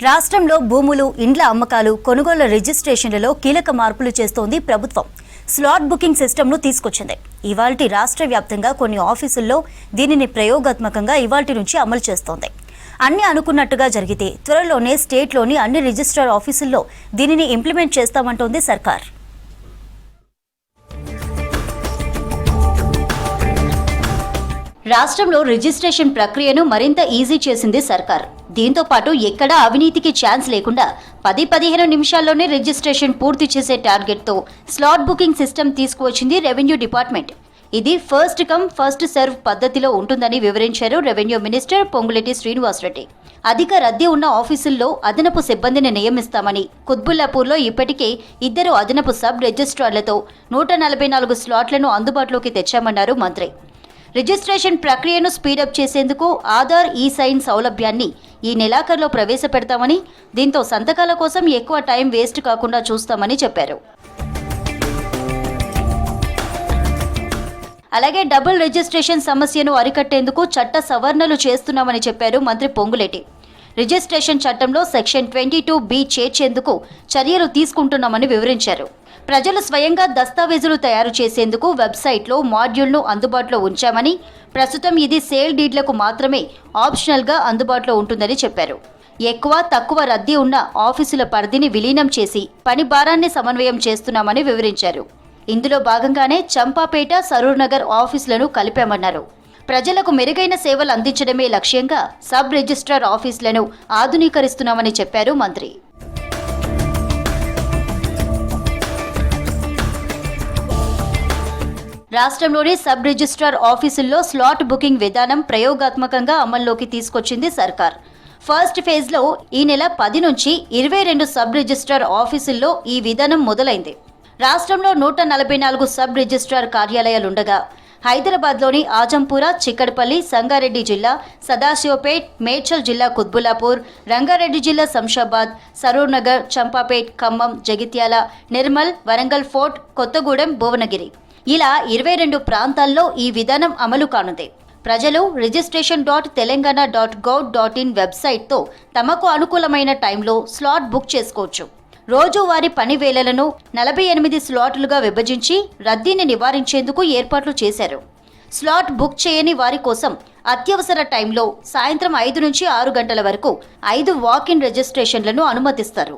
రాష్ట్రంలో భూములు, ఇండ్ల అమ్మకాలు, కొనుగోళ్ల రిజిస్ట్రేషన్లలో కీలక మార్పులు చేస్తోంది ప్రభుత్వం. స్లాట్ బుకింగ్ సిస్టమ్ను తీసుకొచ్చింది. ఇవాల్టి రాష్ట్ర వ్యాప్తంగా కొన్ని ఆఫీసుల్లో దీనిని ప్రయోగాత్మకంగా ఇవాల్టి నుంచి అమలు చేస్తోంది. అన్ని అనుకున్నట్టుగా జరిగితే త్వరలోనే స్టేట్లోని అన్ని రిజిస్ట్రార్ ఆఫీసుల్లో దీనిని ఇంప్లిమెంట్ చేస్తామంటోంది సర్కార్. రాష్ట్రంలో రిజిస్ట్రేషన్ ప్రక్రియను మరింత ఈజీ చేసింది సర్కార్. దీంతో పాటు ఎక్కడా అవినీతికి ఛాన్స్ లేకుండా 10-15 నిమిషాల్లోనే రిజిస్ట్రేషన్ పూర్తి చేసే టార్గెట్తో స్లాట్ బుకింగ్ సిస్టమ్ తీసుకువచ్చింది రెవెన్యూ డిపార్ట్మెంట్. ఇది ఫస్ట్ కమ్ ఫస్ట్ సర్వ్ పద్ధతిలో ఉంటుందని వివరించారు రెవెన్యూ మినిస్టర్ పొంగులేటి శ్రీనివాసరెడ్డి. అధిక రద్దీ ఉన్న ఆఫీసుల్లో అదనపు సిబ్బందిని నియమిస్తామని, కుత్బుల్లాపూర్లో ఇప్పటికే 2 అదనపు సబ్ రిజిస్ట్రార్లతో 144 స్లాట్లను అందుబాటులోకి తెచ్చామన్నారు మంత్రి. రిజిస్ట్రేషన్ ప్రక్రియను స్పీడప్ చేసేందుకు ఆధార్ ఈ-సైన్ సౌలభ్యాన్ని ఈ నెలాఖరులో ప్రవేశపెడతామని, దీంతో సంతకాల కోసం ఎక్కువ టైం వేస్ట్ కాకుండా చూస్తామని చెప్పారు. అలాగే డబుల్ రిజిస్ట్రేషన్ సమస్యను అరికట్టేందుకు చట్ట సవరణలు చేస్తున్నామని చెప్పారు మంత్రి పొంగులేటి. రిజిస్ట్రేషన్ చట్టంలో సెక్షన్ 22B చేర్చేందుకు చర్యలు తీసుకుంటున్నామని వివరించారు. ప్రజలు స్వయంగా దస్తావేజులు తయారు చేసేందుకు వెబ్సైట్లో మాడ్యూల్ను అందుబాటులో ఉంచామని, ప్రస్తుతం ఇది సేల్ డీడ్లకు మాత్రమే ఆప్షనల్గా అందుబాటులో ఉంటుందని చెప్పారు. ఎక్కువ తక్కువ రద్దీ ఉన్న ఆఫీసుల పరిధిని విలీనం చేసి పని భారాన్ని సమన్వయం చేస్తున్నామని వివరించారు. ఇందులో భాగంగానే చంపాపేట, సరూర్ నగర్ ఆఫీసులను కలిపామన్నారు. ప్రజలకు మెరుగైన సేవలు అందించడమే లక్ష్యంగా సబ్ రిజిస్ట్రార్ ఆఫీసులను ఆధునీకరిస్తున్నామని చెప్పారు మంత్రి. రాష్ట్రంలోని సబ్ రిజిస్ట్రార్ ఆఫీసుల్లో స్లాట్ బుకింగ్ విధానం ప్రయోగాత్మకంగా అమల్లోకి తీసుకొచ్చింది సర్కార్. ఫస్ట్ ఫేజ్లో ఈ నెల 10 నుంచి 22 సబ్ రిజిస్ట్రార్ ఆఫీసుల్లో ఈ విధానం మొదలైంది. రాష్ట్రంలో 144 సబ్ రిజిస్ట్రార్ కార్యాలయాలుండగా హైదరాబాద్లోని ఆజంపుర, చిక్కడపల్లి, సంగారెడ్డి జిల్లా సదాశివపేట్, మేడ్చల్ జిల్లా కుత్బుల్లాపూర్, రంగారెడ్డి జిల్లా శంషాబాద్, సరూర్ నగర్, చంపాపేట్, ఖమ్మం, జగిత్యాల, నిర్మల్, వరంగల్ ఫోర్ట్, కొత్తగూడెం, భువనగిరి ఇలా 22 ప్రాంతాల్లో ఈ విధానం అమలు కానుంది. ప్రజలు registration.telangana.gov.in వెబ్సైట్తో తమకు అనుకూలమైన టైంలో స్లాట్ బుక్ చేసుకోవచ్చు. రోజువారీ పని వేళలను 48 స్లాట్లుగా విభజించి రద్దీని నివారించేందుకు ఏర్పాట్లు చేశారు. స్లాట్ బుక్ చేయని వారి కోసం అత్యవసర టైంలో సాయంత్రం 5 నుంచి 6 గంటల వరకు 5 వాక్-ఇన్ రిజిస్ట్రేషన్లను అనుమతిస్తారు.